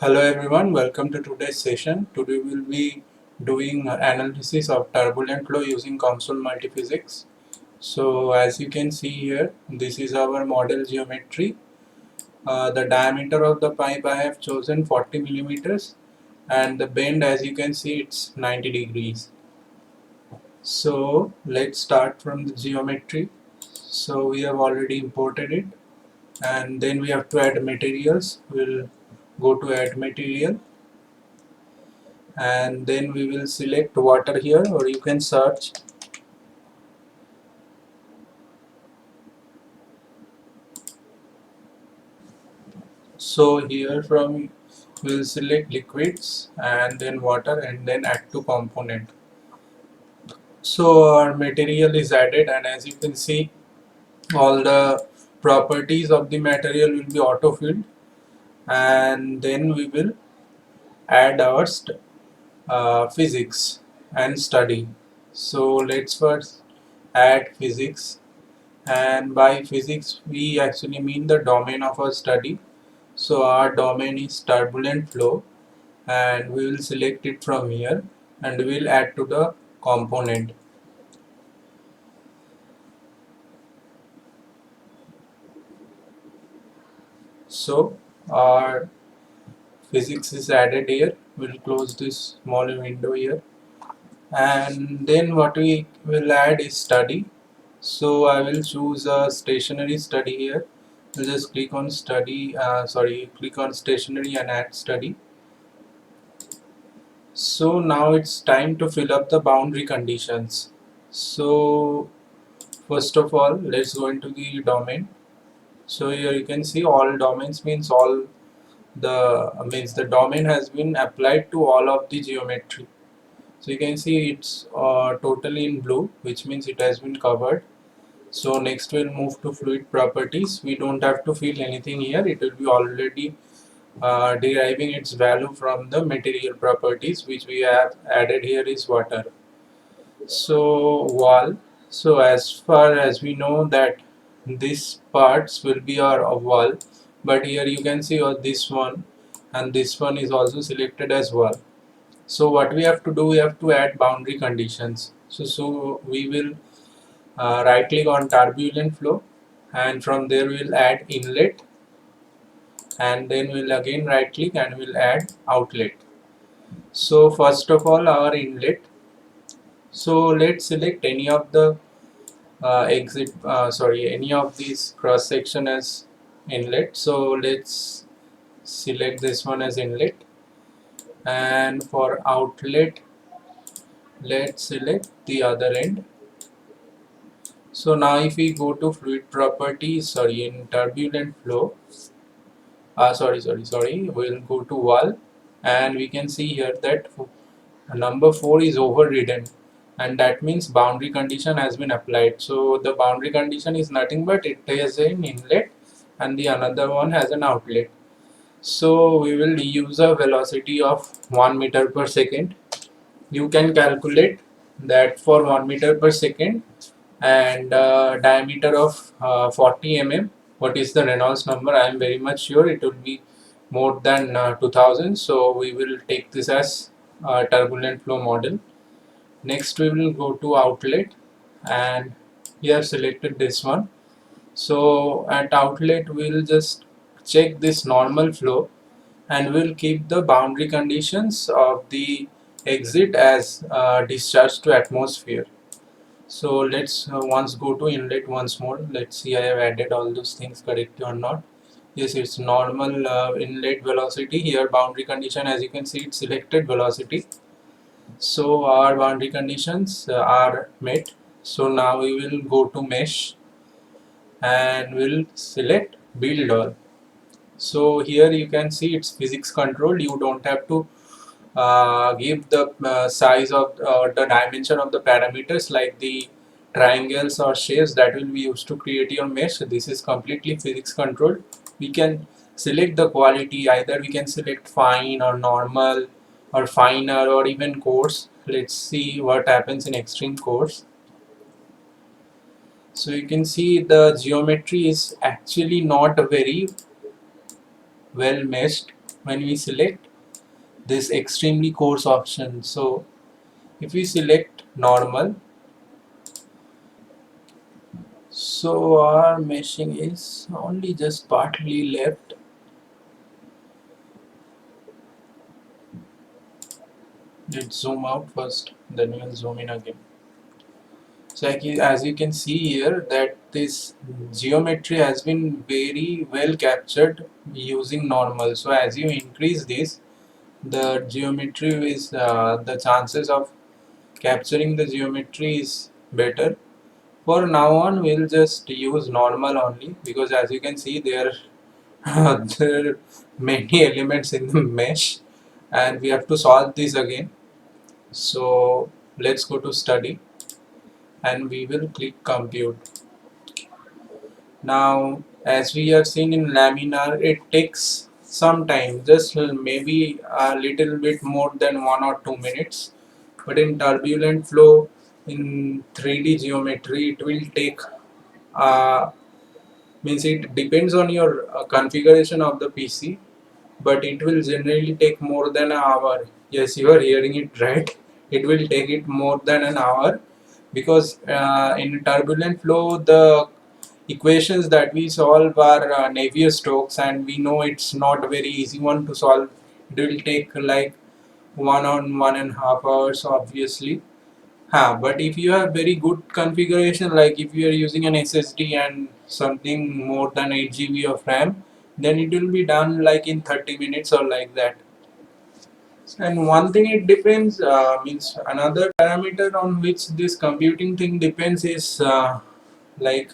Hello everyone, welcome to today's session. Today we'll be doing analysis of turbulent flow using COMSOL Multiphysics. So as you can see here, this is our model geometry. The diameter of the pipe I have chosen 40 millimeters and the bend, as you can see, it's 90 degrees. So let's start from the geometry. So we have already imported it and then we have to add materials. We'll go to add material and then we will select water here, or you can search. So here from we will select liquids and then water and then add to component. So our material is added, and as you can see, all the properties of the material will be auto filled, and then we will add our physics and study. So let's first add physics, and by physics we actually mean the domain of our study. So our domain is turbulent flow, and we will select it from here and we will add to the component. So our physics is added here. We'll close this small window here, and then what we will add is study. So I will choose a stationary study here. We'll just click on study, click on stationary and add study. So now it's time to fill up the boundary conditions. So first of all, let's go into the domain. So here you can see all domains means all the domain has been applied to all of the geometry. So you can see it's totally in blue, which means it has been covered. So next we'll move to fluid properties. We don't have to fill anything here. It will be already deriving its value from the material properties, which we have added here is water. So wall. So as far as we know that these parts will be our wall, but here you can see this one and this one is also selected as wall. So what we have to do, we have to add boundary conditions. So we will right click on turbulent flow, and from there we'll add inlet, and then we'll again right click and we'll add outlet. So first of all, our inlet. So let's select any of the any of these cross section as inlet. So let's select this one as inlet, and for outlet let's select the other end. So now if we go to fluid properties, in turbulent flow, we'll go to wall, and we can see here that number 4 is overridden, and that means boundary condition has been applied. So the boundary condition is nothing but it has an inlet and the another one has an outlet. So we will use a velocity of 1 meter per second. You can calculate that for 1 meter per second and diameter of 40 mm. What is the Reynolds number? I am very much sure it will be more than 2000. So we will take this as turbulent flow model. Next we will go to outlet, and we have selected this one. So at outlet we will just check this normal flow, and we'll keep the boundary conditions of the exit as discharge to atmosphere. So let's once go to inlet once more. Let's see I have added all those things correctly or not. Yes, it's normal inlet velocity. Here boundary condition, as you can see, it's selected velocity. So our boundary conditions are met. So now we will go to mesh and we'll select build all. So here you can see it's physics controlled. You don't have to give the size of the dimension of the parameters like the triangles or shapes that will be used to create your mesh. This is completely physics controlled. We can select the quality, either we can select fine or normal or finer or even coarse. Let's see what happens in extreme coarse. So you can see the geometry is actually not very well meshed. when we select this extremely coarse option. So if we select normal, so our meshing is only just partly left. Let's zoom out first, then we'll zoom in again. So as you can see here that this geometry has been very well captured using normal. So as you increase this, the geometry is the chances of capturing the geometry is better. For now on, we'll just use normal only, because as you can see there there are many elements in the mesh and we have to solve this again. So let's go to study and we will click compute. Now as we have seen in laminar, it takes some time, just maybe a little bit more than 1 or 2 minutes, but in turbulent flow in 3D geometry it will take means it depends on your configuration of the PC, but it will generally take more than an hour. Yes, you are hearing it right. It will take it more than an hour, because in turbulent flow the equations that we solve are Navier-Stokes, and we know it's not a very easy one to solve. It will take like 1.5 hours obviously. But if you have very good configuration, like if you are using an SSD and something more than 8 GB of RAM, then it will be done like in 30 minutes or like that. And one thing it depends, means another parameter on which this computing thing depends is like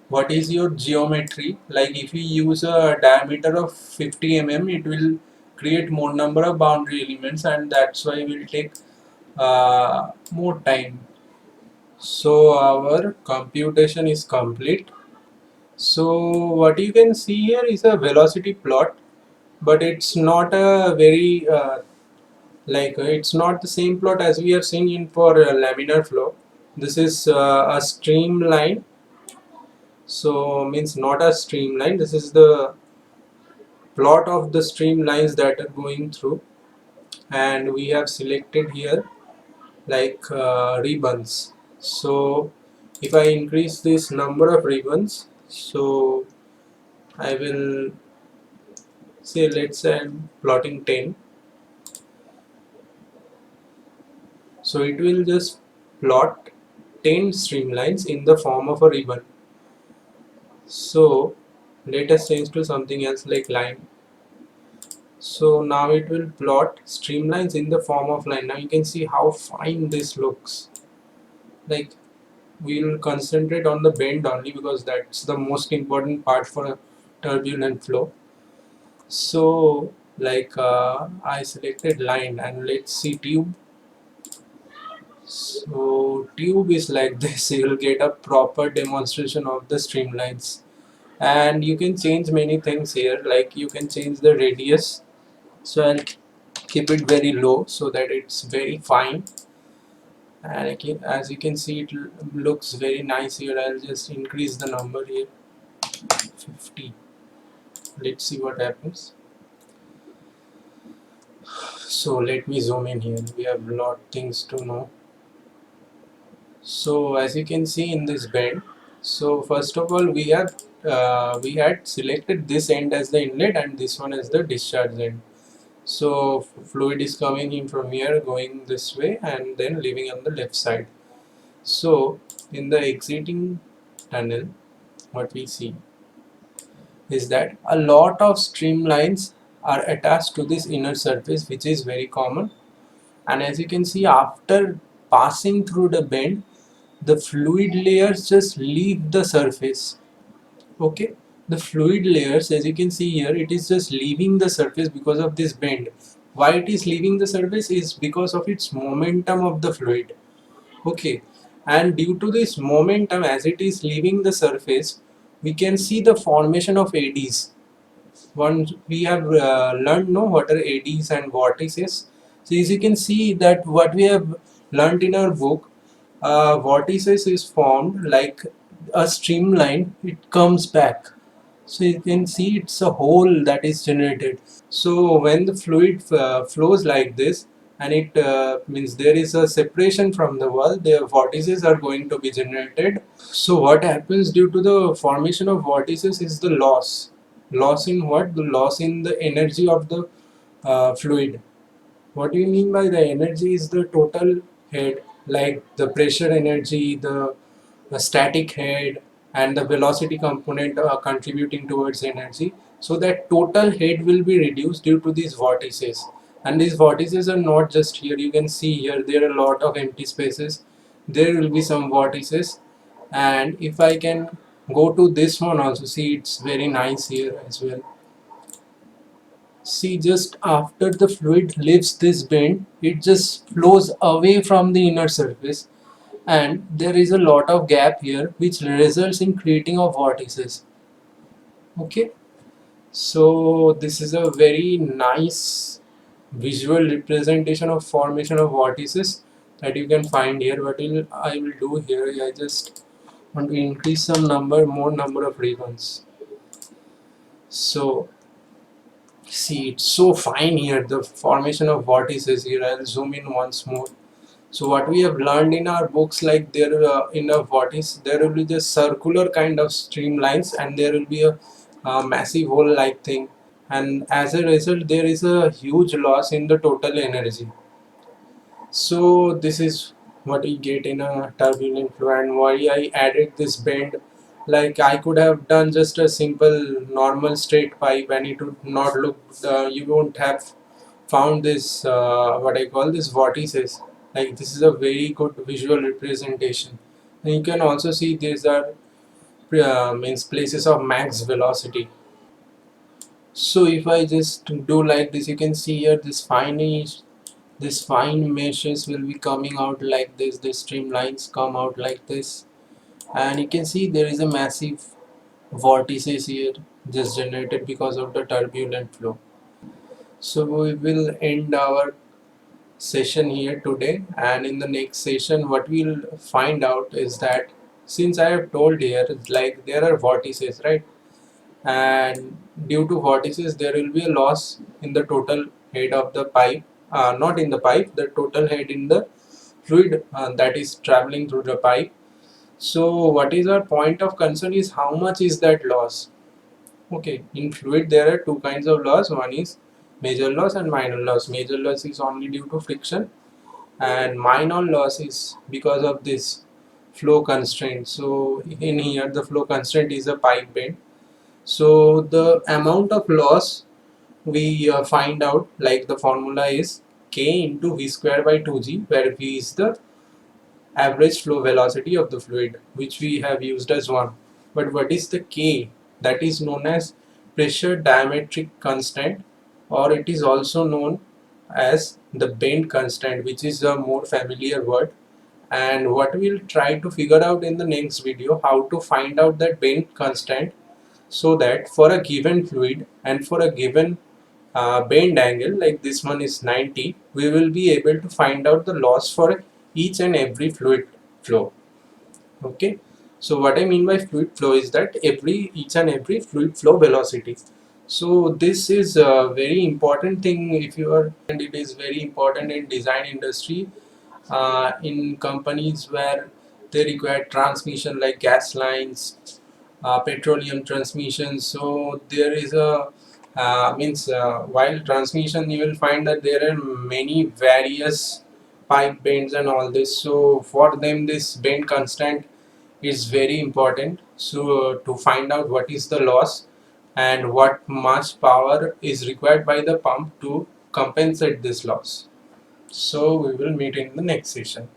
what is your geometry. Like if you use a diameter of 50 mm, it will create more number of boundary elements, and that's why it will take more time. So our computation is complete. So what you can see here is a velocity plot, but it's not a very it's not the same plot as we have seen in for laminar flow. This is a streamline. So means not a streamline. This is the plot of the streamlines that are going through, and we have selected here like ribbons. So if I increase this number of ribbons, so I will say, let's say I'm plotting 10, so it will just plot 10 streamlines in the form of a ribbon. So let us change to something else like line. So now it will plot streamlines in the form of line. Now you can see how fine this looks. Like we will concentrate on the bend only, because that's the most important part for a turbulent flow. So I selected line, and let's see tube. So tube is like this. You will get a proper demonstration of the streamlines, and you can change many things here. Like you can change the radius. So I'll keep it very low so that it's very fine, and as you can see it looks very nice here. I'll just increase the number here, 50. Let's see what happens. So let me zoom in here. We have a lot things to know. So as you can see in this bend, so first of all we had selected this end as the inlet and this one as the discharge end. So fluid is coming in from here, going this way, and then leaving on the left side. So in the exiting tunnel, what we see is that a lot of streamlines are attached to this inner surface, which is very common. And as you can see, after passing through the bend, the fluid layers just leave the surface. Okay, the fluid layers, as you can see here, it is just leaving the surface because of this bend. Why it is leaving the surface is because of its momentum of the fluid. Okay, and due to this momentum, as it is leaving the surface, we can see the formation of eddies. Once we have learned what are eddies and vortices. So as you can see that what we have learned in our book, vortices is formed like a streamline, it comes back. So you can see it's a hole that is generated. So when the fluid flows like this, and it means there is a separation from the wall, the vortices are going to be generated. So what happens due to the formation of vortices is the loss. Loss in what? The loss in the energy of the fluid. What do you mean by the energy is the total head, like the pressure energy, the static head, and the velocity component contributing towards energy. So that total head will be reduced due to these vortices. And these vortices are not just here. You can see here there are a lot of empty spaces. There will be some vortices. And if I can go to this one also, see it's very nice here as well. See, just after the fluid leaves this bend, it just flows away from the inner surface, and there is a lot of gap here which results in creating of vortices. Okay, so this is a very nice visual representation of formation of vortices that you can find here. What I will do here, I just want to increase some more number of ribbons. So see, it's so fine here, the formation of vortices here. I'll zoom in once more. So what we have learned in our books, like there in a vortice, there will be just circular kind of streamlines, and there will be a massive hole like thing. And as a result, there is a huge loss in the total energy. So this is what we get in a turbulent flow, and why I added this bend. Like I could have done just a simple normal straight pipe, and it would not look, you won't have found this what I call this vortices. Like this is a very good visual representation. And you can also see these are means places of max velocity. So if I just do like this, you can see here this fine meshes will be coming out like this. The streamlines come out like this, and you can see there is a massive vortices here just generated because of the turbulent flow. So we will end our session here today, and in the next session what we'll find out is that, since I have told here, like there are vortices, right? And due to vortices there will be a loss in the total head of the pipe, not in the pipe, the total head in the fluid that is traveling through the pipe. So what is our point of concern is how much is that loss. Okay, in fluid there are two kinds of loss. One is major loss and minor loss. Major loss is only due to friction, and minor loss is because of this flow constraint. So in here the flow constraint is a pipe bend. So the amount of loss we find out, like the formula is k into v square by 2g, where v is the average flow velocity of the fluid, which we have used as 1. But what is the k? That is known as pressure diametric constant, or it is also known as the bend constant, which is a more familiar word. And what we'll try to figure out in the next video, how to find out that bend constant, so that for a given fluid and for a given bend angle, like this one is 90, we will be able to find out the loss for each and every fluid flow. Okay, so what I mean by fluid flow is that each and every fluid flow velocity. So this is a very important thing if you are, and it is very important in design industry, in companies where they require transmission like gas lines, petroleum transmission. So there is a means while transmission you will find that there are many various pipe bends and all this. So for them this bend constant is very important. So to find out what is the loss and what much power is required by the pump to compensate this loss. So we will meet in the next session.